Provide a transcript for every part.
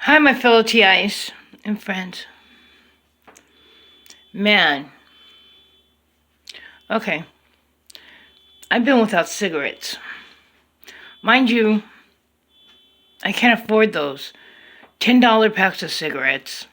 Hi, my fellow TIs and friends. Man, okay, I've been without cigarettes. Mind you, I can't afford those $10 packs of cigarettes.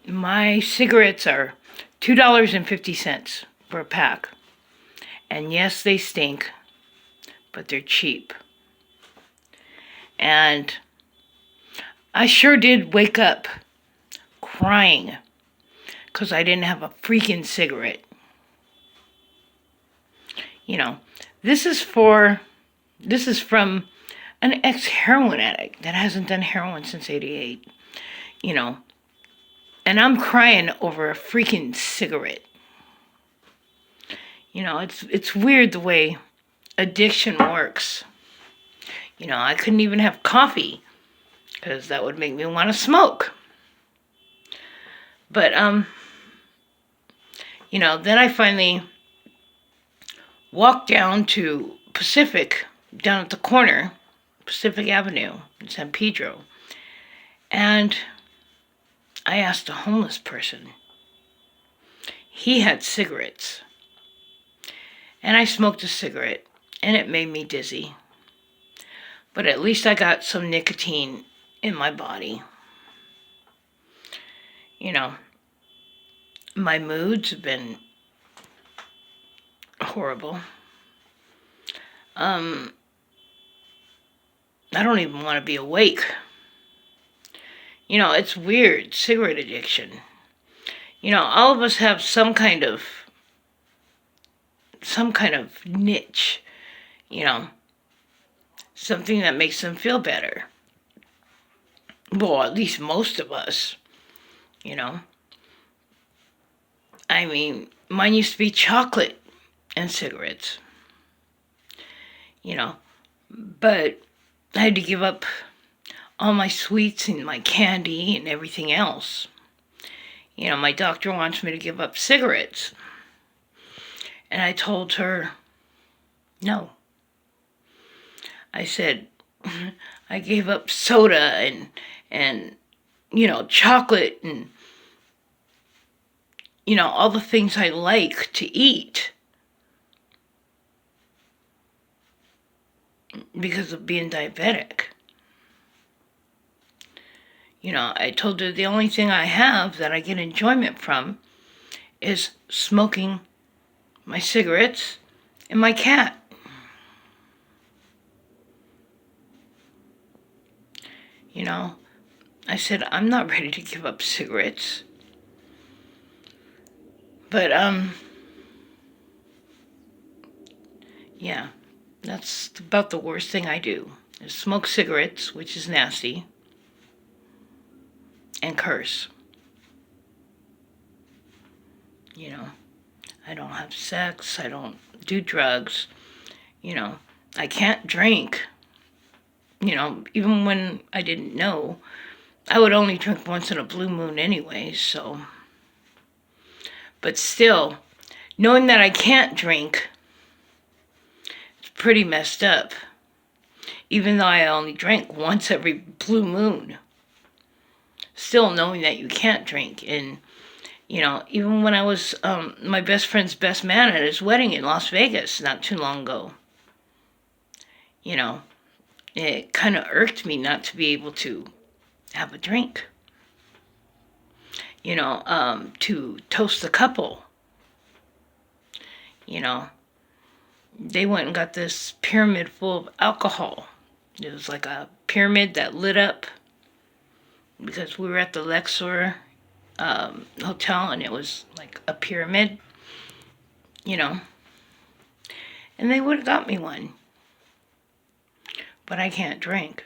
My cigarettes are $2.50 for a pack. And yes, they stink, but they're cheap. And I sure did wake up crying because I didn't have a freaking cigarette. This is from an ex-heroin addict that hasn't done heroin since '88. And I'm crying over a freaking cigarette. It's weird the way addiction works. I couldn't even have coffee because that would make me want to smoke. But then I finally walked down to Pacific, down at the corner, Pacific Avenue in San Pedro, and I asked a homeless person. He had cigarettes. And I smoked a cigarette, and it made me dizzy. But at least I got some nicotine in my body. My moods have been horrible. I don't even want to be awake. It's weird, cigarette addiction. All of us have some kind of niche, something that makes them feel better. Well, at least most of us, I mean, mine used to be chocolate and cigarettes, but I had to give up all my sweets and my candy and everything else. My doctor wants me to give up cigarettes. And I told her, no. I said, I gave up soda and chocolate and, all the things I like to eat because of being diabetic. I told her the only thing I have that I get enjoyment from is smoking my cigarettes and my cat. I said, I'm not ready to give up cigarettes. But, yeah, that's about the worst thing I do, is smoke cigarettes, which is nasty, and curse. I don't have sex, I don't do drugs, I can't drink. Even when I didn't know, I would only drink once in a blue moon anyway, so. But still, knowing that I can't drink, it's pretty messed up. Even though I only drank once every blue moon. Still knowing that you can't drink. And, even when I was my best friend's best man at his wedding in Las Vegas not too long ago, it kind of irked me not to be able to have a drink. To toast the couple. They went and got this pyramid full of alcohol. It was like a pyramid that lit up because we were at the Luxor hotel and it was like a pyramid, and they would have got me one. But I can't drink.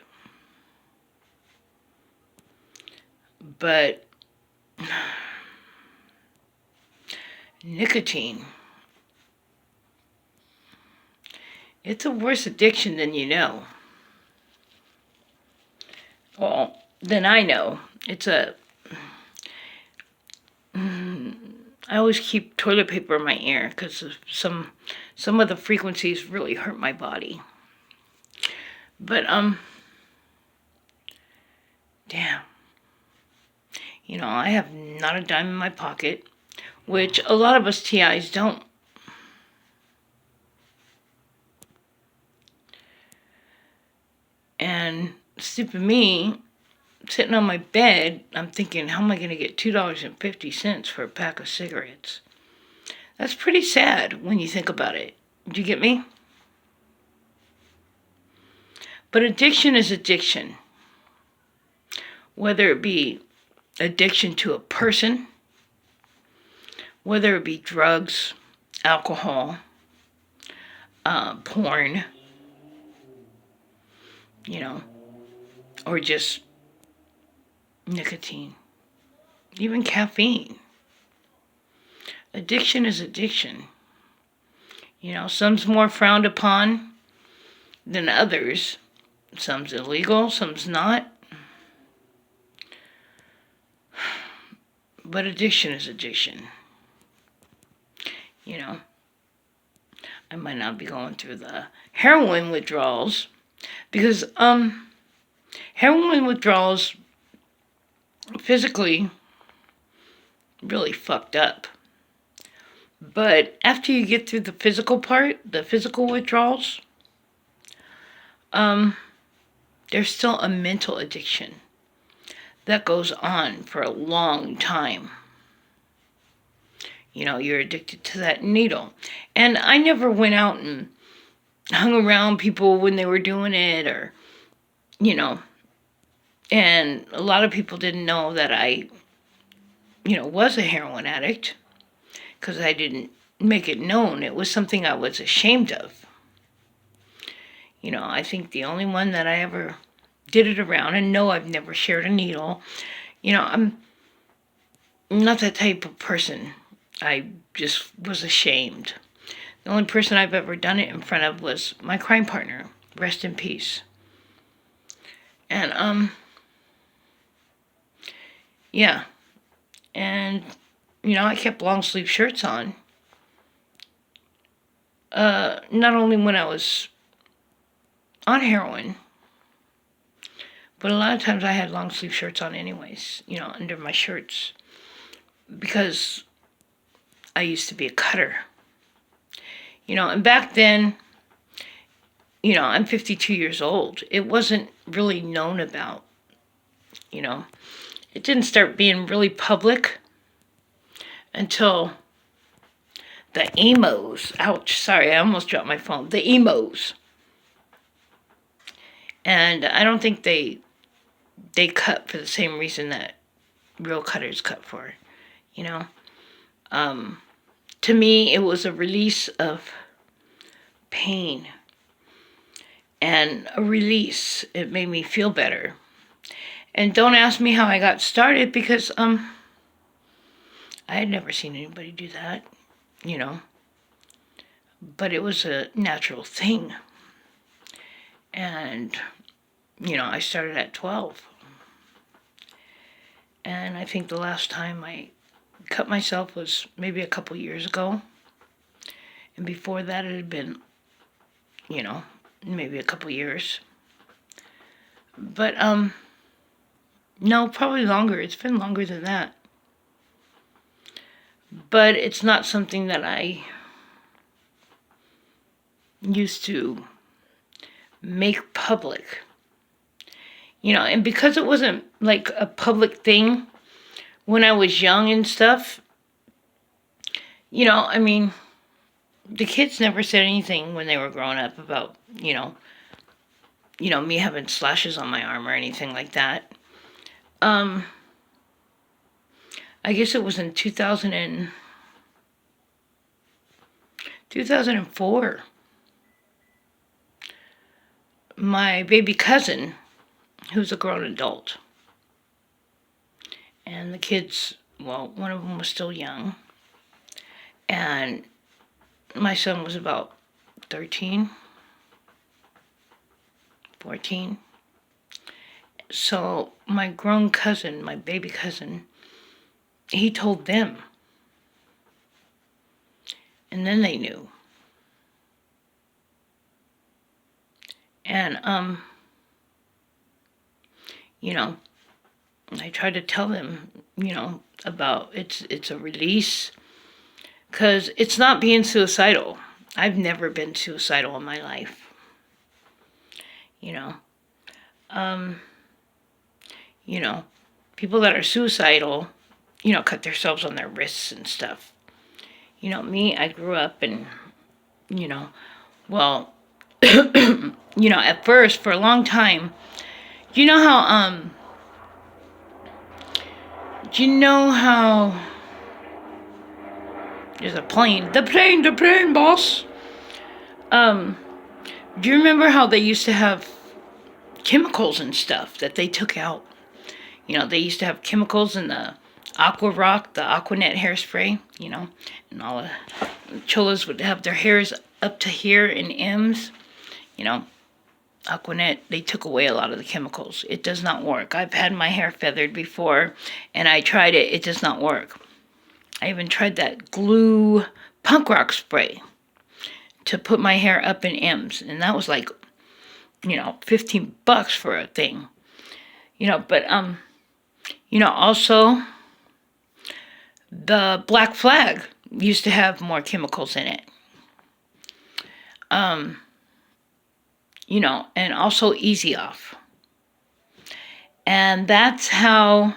But nicotine, it's a worse addiction than you know. Well, than I know. I always keep toilet paper in my ear because some of the frequencies really hurt my body. But damn. I have not a dime in my pocket, which a lot of us TIs don't. And stupid me, sitting on my bed, I'm thinking, how am I going to get $2.50 for a pack of cigarettes? That's pretty sad when you think about it. Do you get me? But addiction is addiction. Whether it be addiction to a person, whether it be drugs, alcohol, porn, or just nicotine, even caffeine. Addiction is addiction. Some's more frowned upon than others. Some's illegal, some's not. But addiction is addiction. I might not be going through the heroin withdrawals because heroin withdrawals physically really fucked up. But after you get through the physical part, the physical withdrawals, there's still a mental addiction that goes on for a long time. You're addicted to that needle. And I never went out and hung around people when they were doing it or, and a lot of people didn't know that I, was a heroin addict because I didn't make it known. It was something I was ashamed of. I think the only one that I ever did it around, and no, I've never shared a needle. I'm not that type of person. I just was ashamed. The only person I've ever done it in front of was my crime partner. Rest in peace. And, yeah. And, I kept long sleeve shirts on. Not only when I was on heroin, but a lot of times I had long sleeve shirts on anyways, under my shirts. Because I used to be a cutter. And back then, I'm 52 years old. It wasn't really known about, It didn't start being really public until the emos. Ouch, sorry, I almost dropped my phone. The emos. And I don't think they cut for the same reason that real cutters cut for, To me, it was a release of pain and a release. It made me feel better. And don't ask me how I got started because I had never seen anybody do that, But it was a natural thing. And, I started at 12. And I think the last time I cut myself was maybe a couple years ago. And before that it had been, maybe a couple years. But, no, probably longer. It's been longer than that. But it's not something that I used to make public. And because it wasn't like a public thing when I was young and stuff, the kids never said anything when they were growing up about, me having slashes on my arm or anything like that. I guess it was in 2004. My baby cousin, who's a grown adult, and the kids, well, one of them was still young, and my son was about 13, 14. So my grown cousin, my baby cousin, he told them. And then they knew. And, I try to tell them, about it's a release, because it's not being suicidal. I've never been suicidal in my life. You know, um, you know, people that are suicidal, cut themselves on their wrists and stuff. Me, I grew up and, you know, well, at first for a long time, do you know how, do you know how, there's a plane, the plane, boss. Um, do you remember how they used to have chemicals and stuff that they took out? They used to have chemicals in the Aqua Rock, the Aquanet hairspray, and all the cholas would have their hairs up to here in M's, you know. Aquanet, they took away a lot of the chemicals. It does not work. I've had my hair feathered before, and I tried it. It does not work. I even tried that glue punk rock spray to put my hair up in M's, and that was like, $15 for a thing. But also the Black Flag used to have more chemicals in it. And also Easy Off. And that's how,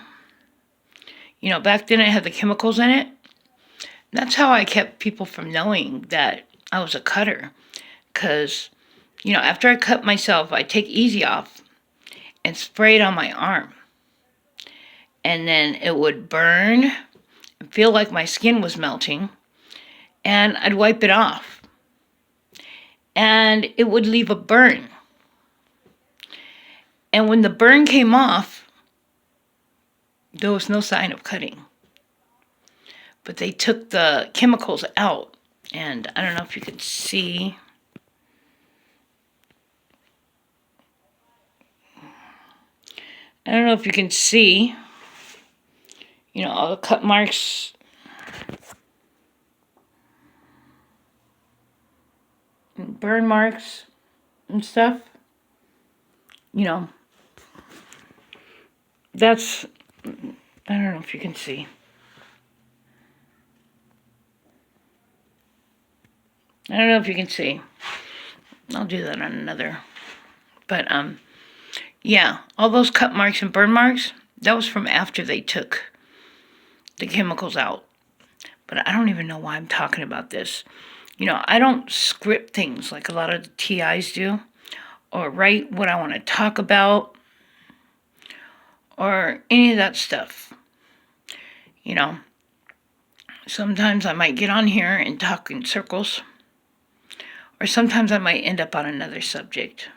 back then it had the chemicals in it. That's how I kept people from knowing that I was a cutter. Because, after I cut myself, I take Easy Off and spray it on my arm. And then it would burn and feel like my skin was melting. And I'd wipe it off. And it would leave a burn. And when the burn came off, there was no sign of cutting. But they took the chemicals out. And I don't know if you could see. I don't know if you can see, all the cut marks. And burn marks and stuff. That's, I don't know if you can see. I don't know if you can see. I'll do that on another. But, yeah, all those cut marks and burn marks, that was from after they took the chemicals out. But I don't even know why I'm talking about this. I don't script things like a lot of the TIs do, or write what I want to talk about, or any of that stuff. Sometimes I might get on here and talk in circles, or sometimes I might end up on another subject.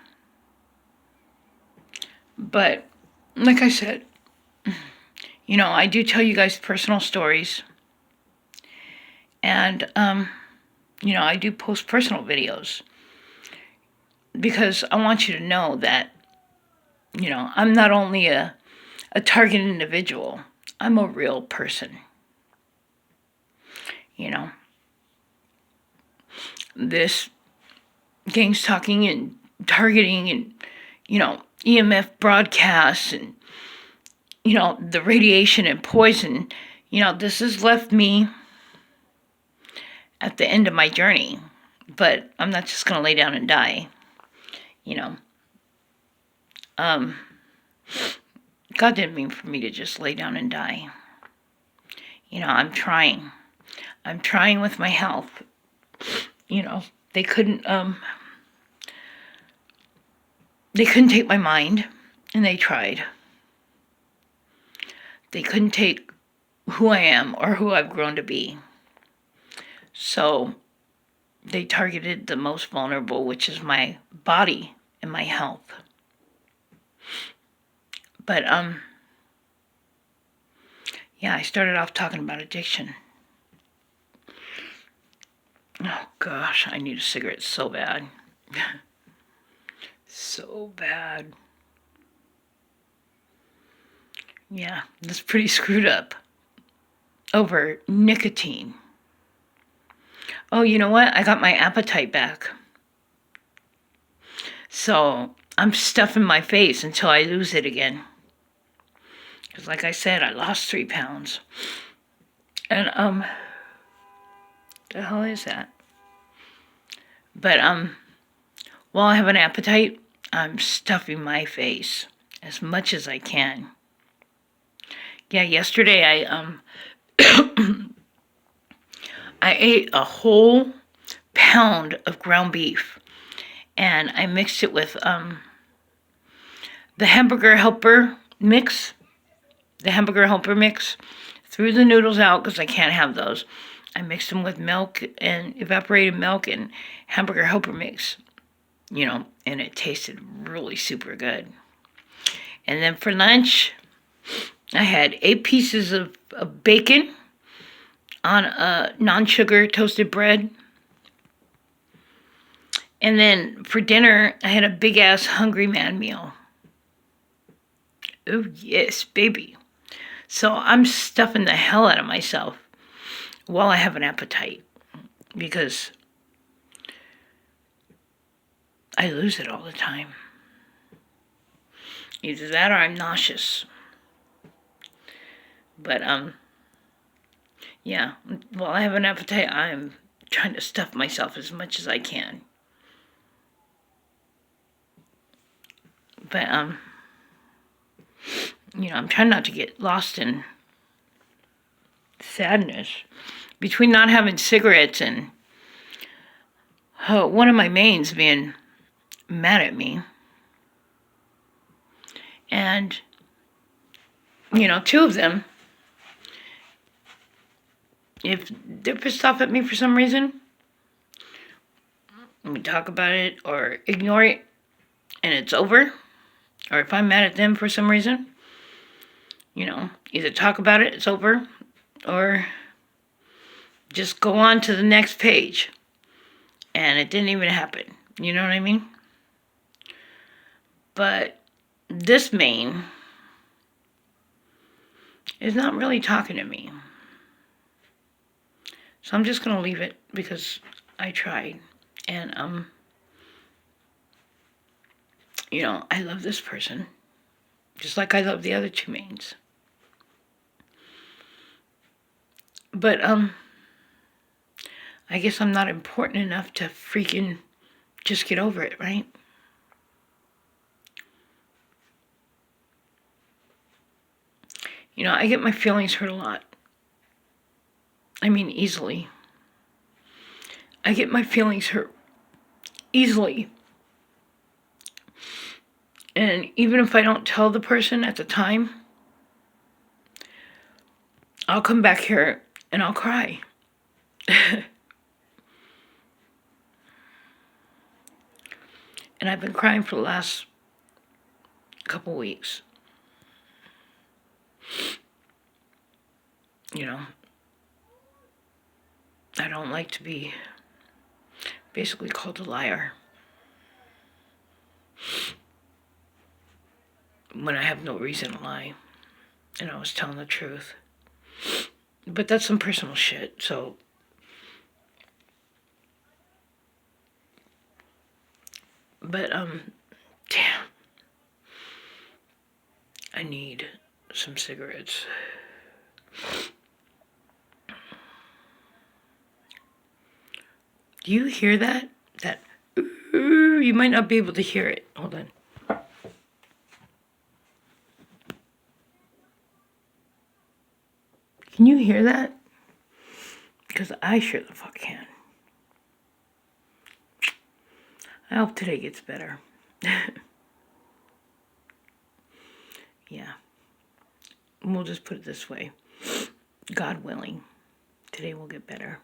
But, like I said, I do tell you guys personal stories. And, I do post personal videos. Because I want you to know that, I'm not only a target individual, I'm a real person. This gangs talking and targeting and, EMF broadcasts and, the radiation and poison, this has left me at the end of my journey. But I'm not just going to lay down and die. God didn't mean for me to just lay down and die. I'm trying. I'm trying with my health. They couldn't take my mind, and they tried. They couldn't take who I am or who I've grown to be. So they targeted the most vulnerable, which is my body and my health. But, yeah, I started off talking about addiction. Oh, gosh, I need a cigarette so bad. So bad. Yeah, that's pretty screwed up. Over nicotine. Oh, you know what? I got my appetite back. So I'm stuffing my face until I lose it again. Because like I said, I lost 3 pounds. And, the hell is that? But, while I have an appetite, I'm stuffing my face as much as I can. Yeah, yesterday I ate a whole pound of ground beef, and I mixed it with the hamburger helper mix. The hamburger helper mix. Threw the noodles out because I can't have those. I mixed them with milk and evaporated milk and hamburger helper mix, and it tasted really super good. And then for lunch, I had 8 pieces of bacon on a non-sugar toasted bread. And then for dinner, I had a big-ass Hungry Man meal. Oh, yes, baby. So I'm stuffing the hell out of myself while I have an appetite, because I lose it all the time. Either that or I'm nauseous. But, yeah, while I have an appetite, I'm trying to stuff myself as much as I can. But, I'm trying not to get lost in sadness between not having cigarettes and one of my mains being mad at me. And, 2 of them, if they're pissed off at me for some reason, we talk about it or ignore it and it's over. Or if I'm mad at them for some reason, either talk about it, it's over, or just go on to the next page. And it didn't even happen. You know what I mean? But this main is not really talking to me. So I'm just going to leave it because I tried. And, I love this person. Just like I love the other 2 mains. But, I guess I'm not important enough to freaking just get over it, right? I get my feelings hurt a lot. I mean, easily. I get my feelings hurt easily. And even if I don't tell the person at the time, I'll come back here and I'll cry. And I've been crying for the last couple weeks. I don't like to be basically called a liar when I have no reason to lie, and I was telling the truth. But that's some personal shit, so but damn, I need some cigarettes. Do you hear that? You might not be able to hear it. Hold on. Can you hear that? Because I sure the fuck can. I hope today gets better. Yeah. We'll just put it this way. God willing, today will get better.